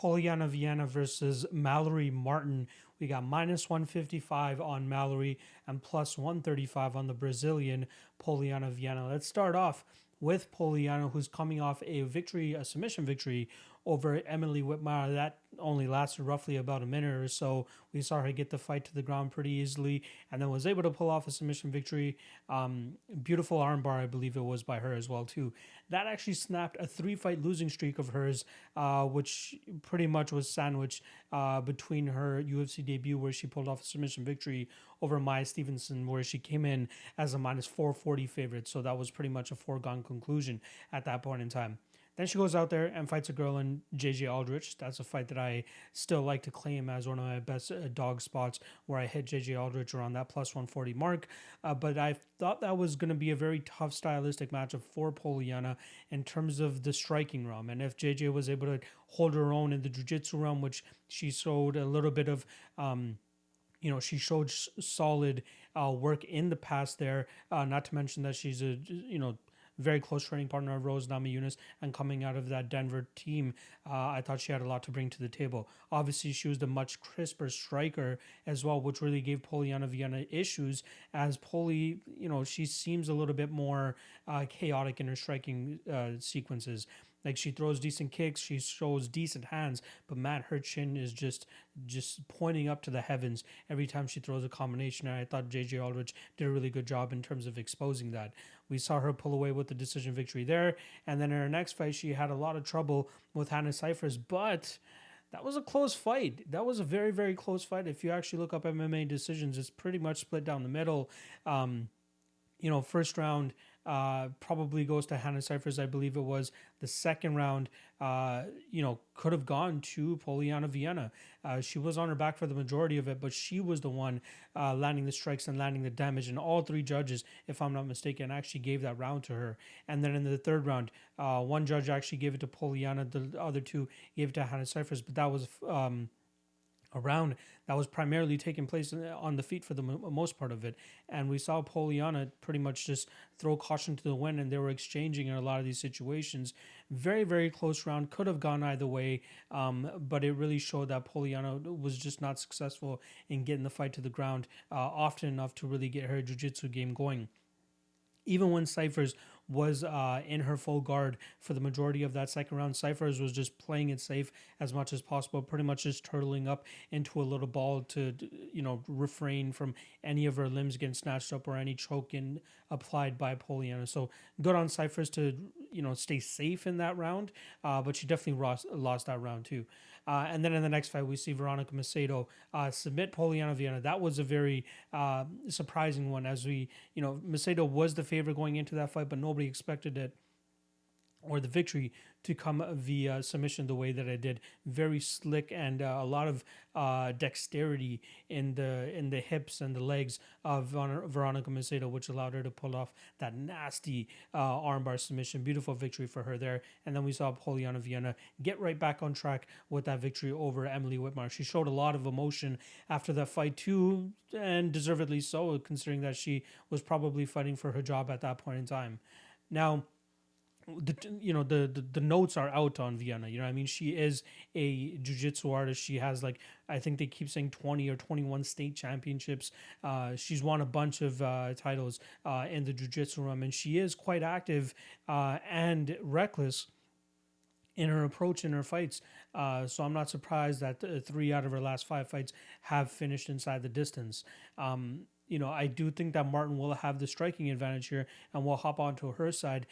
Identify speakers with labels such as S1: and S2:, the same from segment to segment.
S1: Polyana Viana versus Mallory Martin. We got minus 155 on Mallory and plus 135 on the Brazilian Polyana Viana. Let's start off with Polyana, who's coming off a victory, a submission victory over Emily Whitmire. That only lasted roughly about a minute or so. We saw her get the fight to the ground pretty easily and then was able to pull off a submission victory. Beautiful armbar, I believe it was by her as well too. That actually snapped a 3-fight losing streak of hers, which pretty much was sandwiched between her UFC debut, where she pulled off a submission victory over Maya Stevenson, where she came in as a minus 440 favorite. So that was pretty much a foregone conclusion at that point in time. Then she goes out there and fights a girl in JJ Aldrich. That's a fight that I still like to claim as one of my best dog spots, where I hit JJ Aldrich around that plus 140 mark. But I thought that was going to be a very tough stylistic matchup for Polyana in terms of the striking realm. And if JJ was able to hold her own in the jiu-jitsu realm, which she showed a little bit of... she showed solid work in the past there, not to mention that she's a, very close training partner of Rose Namajunas, and coming out of that Denver team, I thought she had a lot to bring to the table. Obviously, she was the much crisper striker as well, which really gave Polyana Viana issues, as she seems a little bit more chaotic in her striking sequences. Like, she throws decent kicks, she shows decent hands, but man, her chin is just pointing up to the heavens every time she throws a combination. And I thought JJ Aldrich did a really good job in terms of exposing that. We saw her pull away with the decision victory there, and then in her next fight, she had a lot of trouble with Hannah Cifers, but that was a close fight. That was a very, very close fight. If you actually look up MMA decisions, it's pretty much split down the middle. First round probably goes to Hannah Cifers, I believe it was. The second round, could have gone to Polyana Viana. She was on her back for the majority of it, but she was the one landing the strikes and landing the damage. And all three judges, if I'm not mistaken, actually gave that round to her. And then in the third round, one judge actually gave it to Polyana. The other two gave it to Hannah Cifers, but that was... a round that was primarily taking place on the feet for the most part of it. And we saw Polyana pretty much just throw caution to the wind, and they were exchanging in a lot of these situations. Very, very close round. Could have gone either way, but it really showed that Polyana was just not successful in getting the fight to the ground often enough to really get her jiu-jitsu game going. Even when Cifers was in her full guard for the majority of that second round, Cifers was just playing it safe as much as possible, pretty much just turtling up into a little ball to, refrain from any of her limbs getting snatched up or any choking applied by Polyana. So good on Cifers to, stay safe in that round, but she definitely lost that round too. And then in the next fight, we see Veronica Macedo submit Polyana Viana. That was a very surprising one, as Macedo was the favorite going into that fight, but nobody expected it or the victory to come via submission the way that it did. Very slick and a lot of dexterity in the hips and the legs of Veronica Macedo, which allowed her to pull off that nasty armbar submission. Beautiful victory for her there. And then we saw Polyana Viana get right back on track with that victory over Emily Whitmire. She showed a lot of emotion after that fight too, and deservedly so, considering that she was probably fighting for her job at that point in time. Now, the notes are out on Viana. She is a jiu-jitsu artist. She has, I think they keep saying 20 or 21 state championships. She's won a bunch of titles in the jiu-jitsu realm, and she is quite active and reckless in her approach in her fights. So I'm not surprised that 3 out of her last 5 fights have finished inside the distance. I do think that Martin will have the striking advantage here, and we'll hop onto her side.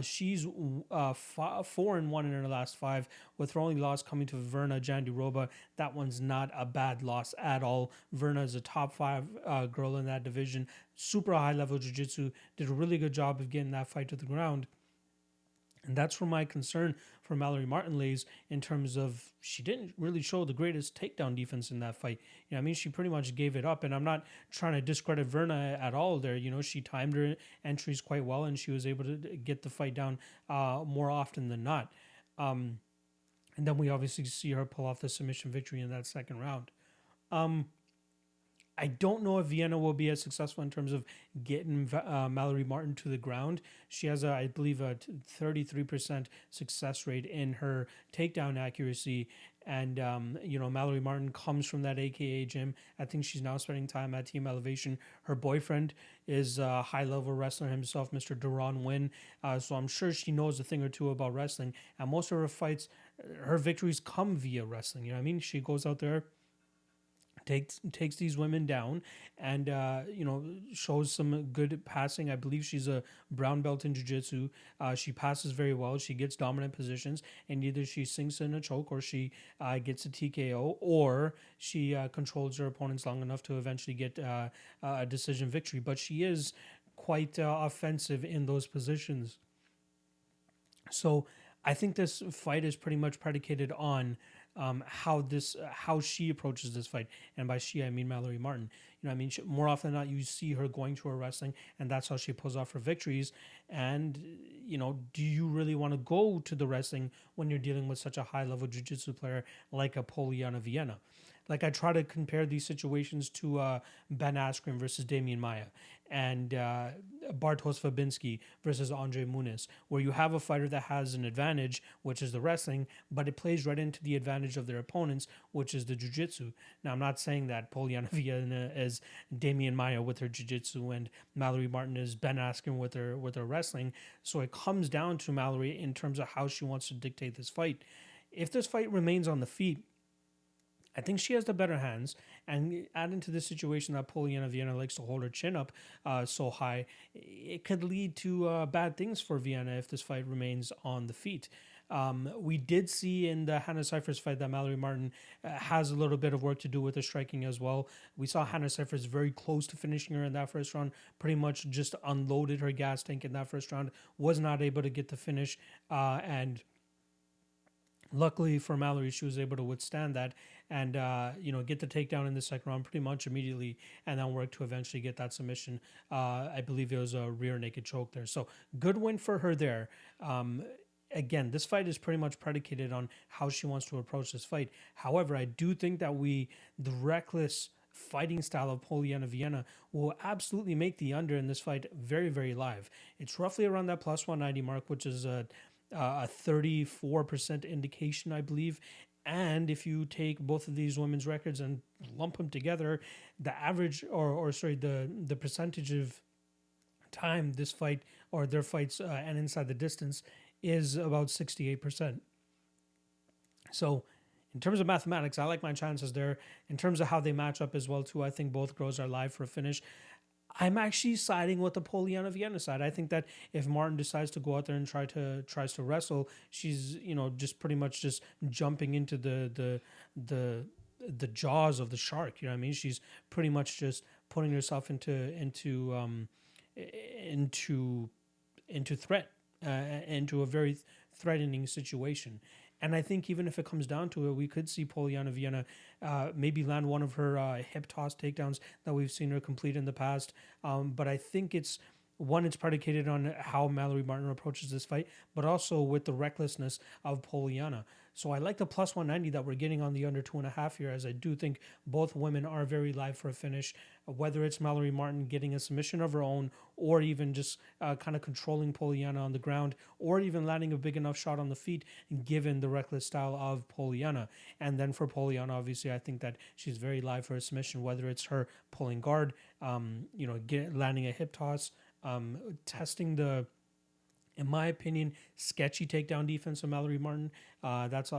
S1: She's 4-1 in her last 5, with her only loss coming to Verna Jandiroba. That one's not a bad loss at all. Verna is a top 5 girl in that division. Super high level jiu-jitsu. Did a really good job of getting that fight to the ground. And that's where my concern for Mallory Martin lays, in terms of she didn't really show the greatest takedown defense in that fight. She pretty much gave it up, and I'm not trying to discredit Verna at all there. She timed her entries quite well, and she was able to get the fight down more often than not. And then we obviously see her pull off the submission victory in that second round. I don't know if Viana will be as successful in terms of getting Mallory Martin to the ground. She has, I believe, a 33% success rate in her takedown accuracy. And, Mallory Martin comes from that AKA gym. I think she's now spending time at Team Elevation. Her boyfriend is a high-level wrestler himself, Mr. Duran Win. So I'm sure she knows a thing or two about wrestling. And most of her fights, her victories come via wrestling. You know what I mean? She goes out there, takes these women down, and shows some good passing. I believe she's a brown belt in jiu-jitsu. She passes very well. She gets dominant positions, and either she sinks in a choke, or she gets a TKO, or she controls her opponents long enough to eventually get a decision victory. But she is quite offensive in those positions. So I think this fight is pretty much predicated on how she approaches this fight, and by she I mean Mallory Martin. You know, I mean, more often than not, you see her going to her wrestling, and that's how she pulls off her victories. And do you really want to go to the wrestling when you're dealing with such a high level jiu-jitsu player like a Polyana Viana? Like, I try to compare these situations to Ben Askren versus Damian Maia, and Bartosz Fabinski versus Andre Muniz, where you have a fighter that has an advantage, which is the wrestling, but it plays right into the advantage of their opponents, which is the jiu-jitsu. Now, I'm not saying that Polyana Viana is Damian Maia with her jiu-jitsu and Mallory Martin is Ben Askren with her wrestling. So it comes down to Mallory in terms of how she wants to dictate this fight. If this fight remains on the feet, I think she has the better hands, and add into this situation that Polyana Viana likes to hold her chin up so high, it could lead to bad things for Viana if this fight remains on the feet. We did see in the Hannah Cifers fight that Mallory Martin has a little bit of work to do with the striking as well. We saw Hannah Cifers very close to finishing her in that first round, pretty much just unloaded her gas tank in that first round, was not able to get the finish, and luckily for Mallory, she was able to withstand that and get the takedown in the second round pretty much immediately, and then work to eventually get that submission. I believe it was a rear naked choke there. So good win for her there. Again, this fight is pretty much predicated on how she wants to approach this fight. However, I do think that the reckless fighting style of Polyana Viana will absolutely make the under in this fight very, very live. It's roughly around that plus 190 mark, which is a 34% indication, I believe. And if you take both of these women's records and lump them together, the average, the percentage of time this fight or their fights and inside the distance is about 68%. So in terms of mathematics, I like my chances there. In terms of how they match up as well, too, I think both girls are live for a finish. I'm actually siding with the Polyana Viana side. I think that if Martin decides to go out there and tries to wrestle, she's just pretty much just jumping into the jaws of the shark. You know what I mean? She's pretty much just putting herself into threat, into a very threatening situation. And I think even if it comes down to it, we could see Polyana Viana maybe land one of her hip toss takedowns that we've seen her complete in the past. But I think it's predicated on how Mallory Martin approaches this fight, but also with the recklessness of Polyana. So I like the plus 190 that we're getting on the under 2.5 here, as I do think both women are very live for a finish, whether it's Mallory Martin getting a submission of her own, or even just kind of controlling Polyana on the ground, or even landing a big enough shot on the feet, given the reckless style of Polyana. And then for Polyana, obviously, I think that she's very live for a submission, whether it's her pulling guard, landing a hip toss, testing the, in my opinion, sketchy takedown defense of Mallory Martin. That's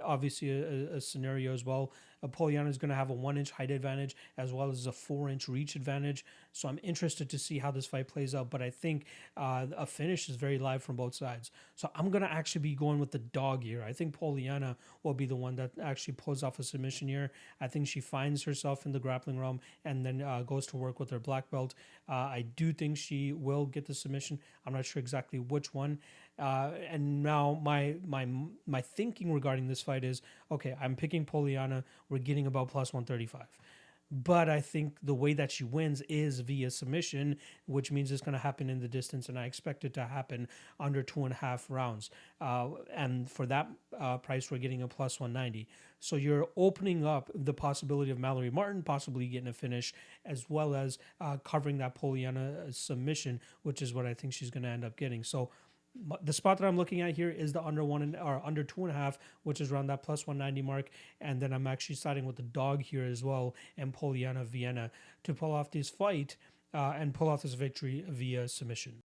S1: obviously a scenario as well. Polyana is going to have a 1-inch height advantage as well as a 4-inch reach advantage. So I'm interested to see how this fight plays out. But I think a finish is very live from both sides. So I'm going to actually be going with the dog here. I think Polyana will be the one that actually pulls off a submission here. I think she finds herself in the grappling realm and then goes to work with her black belt. I do think she will get the submission. I'm not sure exactly which one. And now my thinking regarding this fight is, okay, I'm picking Polyana. We're getting about plus 135. But I think the way that she wins is via submission, which means it's going to happen in the distance, and I expect it to happen under 2.5 rounds. And for that price, we're getting a plus 190. So you're opening up the possibility of Mallory Martin possibly getting a finish, as well as covering that Polyana submission, which is what I think she's going to end up getting. So The spot that I'm looking at here is the under or under 2.5, which is around that plus 190 mark. And then I'm actually siding with the dog here as well, and Polyana Viana to pull off this fight and pull off this victory via submission.